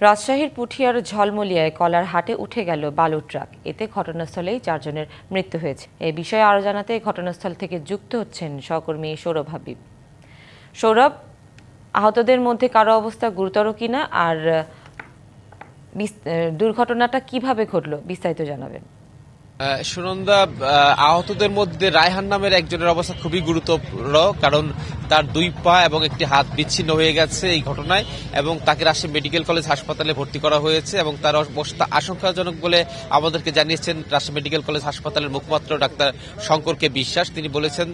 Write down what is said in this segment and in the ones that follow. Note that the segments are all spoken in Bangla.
রাজশাহীর পুঠিয়ার ঝলমলিয়ায় কলার হাটে উঠে গেল বালুর ট্রাক। এতে ঘটনাস্থলেই 4 জনের মৃত্যু হয়েছে। এ বিষয়ে আরও জানাতে ঘটনাস্থল থেকে যুক্ত হচ্ছেন সহকর্মী সৌরভ হাবিব। সৌরভ, আহতদের মধ্যে কারো অবস্থা গুরুতর কিনা আর দুর্ঘটনাটা কিভাবে ঘটল বিস্তারিত জানাবেন। সুনন্দা, আহতদের মধ্যে রায়হান নামের একজনের অবস্থা খুবই গুরুতর, কারণ তার 2 পা এবং একটি হাত বিচ্ছিন্ন হয়ে গেছে এই ঘটনায়, এবং তাকে রাজশাহী মেডিকেল কলেজ হাসপাতালে ভর্তি করা হয়েছে এবং তার অবস্থা আশঙ্কাজনক বলে আমাদেরকে জানিয়েছেন রাজশাহী মেডিকেল কলেজ হাসপাতালের মুখপাত্র ডাক্তার শঙ্করকে বিশ্বাস। তিনি বলেছেন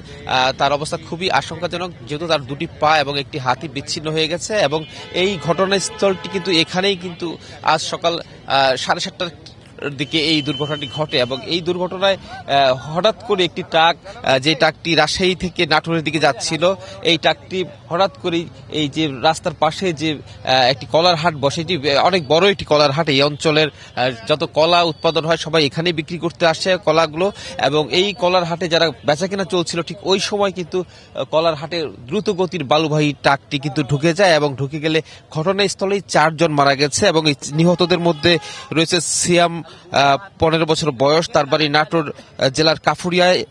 তার অবস্থা খুবই আশঙ্কাজনক, যেহেতু তার 2টি পা এবং একটি হাতই বিচ্ছিন্ন হয়ে গেছে। এবং এই ঘটনাস্থলটি কিন্তু এখানেই কিন্তু আজ সকাল 7:30টার দিকে এই দুর্ঘটনাটি ঘটে, এবং এই দুর্ঘটনায় হঠাৎ করে একটি ট্রাক, যে ট্রাকটি রাজশাহী থেকে নাটোরের দিকে যাচ্ছিল, এই ট্রাকটি হঠাৎ করে এই যে রাস্তার পাশে যে একটি কলার হাট বসে, এটি অনেক বড় একটি কলার হাট। এই অঞ্চলের যত কলা উৎপাদন হয় সবাই এখানে বিক্রি করতে আসে কলাগুলো, এবং এই কলার হাটে যারা বেচাকেনা চলছিল ঠিক ওই সময় কিন্তু কলার হাটে দ্রুত গতির বালুবাহী ট্রাকটি কিন্তু ঢুকে যায়, এবং ঢুকে গেলে ঘটনাস্থলেই 4 জন মারা গেছে। এবং এই নিহতদের মধ্যে রয়েছে সিয়াম, 15 বছর বয়স, তার বাড়ি নাটোর জেলার কাফুরিয়ায়।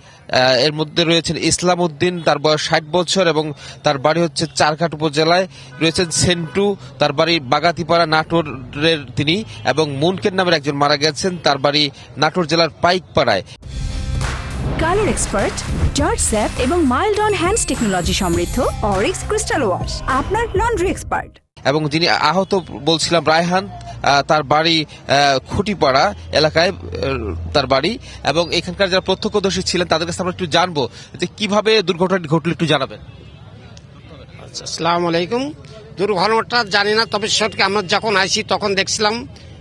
এর মধ্যে রয়েছেন ইসলাম উদ্দিন, তার বয়স 60 বছর এবং তার বাড়ি হচ্ছে চারঘাট উপজেলায়। রয়েছেন সেন্টু, তার বাড়ি বাগাতিপাড়া নাটোরের তিনি, এবং মুনকের নামের একজন মারা গেছেন, তার বাড়ি নাটোর জেলার পাইকপাড়ায়। কালার এক্সপার্ট, জর্জ স্যাপ এবং মাইল্ড অন হ্যান্ডস টেকনোলজি সমৃদ্ধ অরিক্স ক্রিস্টাল ওয়াশ আপনার লন্ড্রি এক্সপার্ট। এবং যিনি আহত বলছিলাম রায়হান, তার বাড়ি খুঁটিপাড়া এলাকায় তার বাড়ি, এবং এখানকার যারা প্রত্যক্ষদর্শী ছিলেন তাদের কাছে আমরা একটু জানবো যে কিভাবে দুর্ঘটনাটি ঘটলো, একটু জানাবেন। আচ্ছা, আসসালামু আলাইকুম। দুর্ঘটনাটা জানি না, তবে সেটাকে আমরা যখন আইছি তখন দেখছিলাম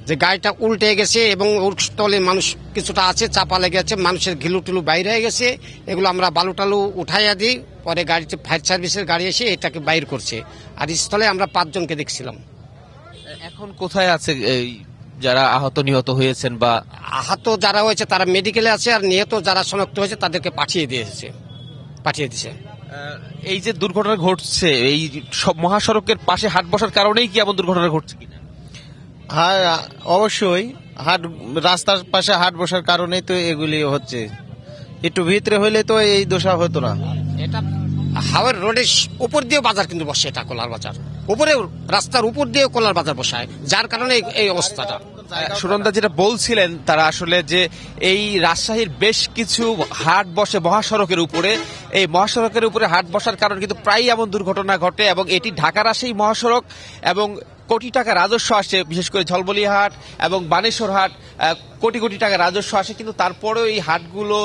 যে গাড়িটা উল্টে গেছে এবং ওর তলে মানুষ কিছুটা আছে, চাপা লেগে গেছে, মানুষের ঘিলু টুলু বাইরে হয়ে গেছে। এগুলো আমরা বালু টালু উঠাইয়া দিই, পরে গাড়িতে ফায়ার সার্ভিসের গাড়ি এসে এটাকে বাইর করছে। আর স্থলে আমরা 5 জনকে দেখছিলাম। এখন কোথায় আছে এই যারা আহত নিহত হয়েছেন? বা আহত যারা হয়েছে তারা মেডিকেলে আছে, আর নিহত যারা শনাক্ত হয়েছে তাদেরকে পাঠিয়ে দিয়েছে। এই যে দুর্ঘটনা ঘটছে এই সব মহাসড়কের পাশে হাট বসার কারণেই কি এমন দুর্ঘটনা ঘটছে কিনা? হ্যাঁ, অবশ্যই হাট রাস্তার পাশে হাট বসার কারণেই তো এগুলি হচ্ছে। একটু ভিতরে হইলে তো এই দশা হতো না। এটা হাওয়ার রোডের উপর দিয়ে বাজার কিন্তু বসে, এটা কলার বাজার উপরে, রাস্তার উপর দিয়ে কলার বাজার বসায়, যার কারণে এই অবস্থাটা। সুনন্দা যেটা বলছিলেন, তারা আসলে যে এই রাজশাহীর বেশ কিছু হাট বসে মহাসড়কের উপরে, এই মহাসড়কের উপরে হাট বসার কারণে কিন্তু প্রায় এমন দুর্ঘটনা ঘটে, এবং এটি ঢাকা রাজশাহী মহাসড়ক, এবং কোটি টাকা রাজস্ব আসে, বিশেষ করে ঝলমলিয়া হাট এবং বানেশ্বর হাট, কোটি কোটি টাকা রাজস্ব আসে, কিন্তু তারপরেও এই হাটগুলো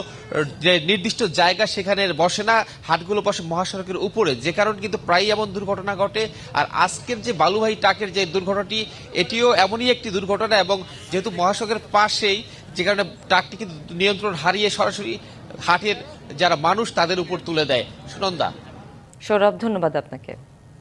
যে নির্দিষ্ট জায়গা সেখানে বসে না, হাটগুলো বসে মহাসড়কের উপরে, যে কারণে কিন্তু প্রায় এমন দুর্ঘটনা ঘটে। আর আজকের যে বালুবাহী ট্রাকের যে দুর্ঘটনাটি, এটিও এমনই একটি দুর্ঘটনা, এবং যেহেতু মহাসড়কের পাশেই, যে কারণে ট্রাকটি কিন্তু নিয়ন্ত্রণ হারিয়ে সরাসরি হাটের যারা মানুষ তাদের উপর তুলে দেয়। সুনন্দা। সৌরভ, ধন্যবাদ আপনাকে।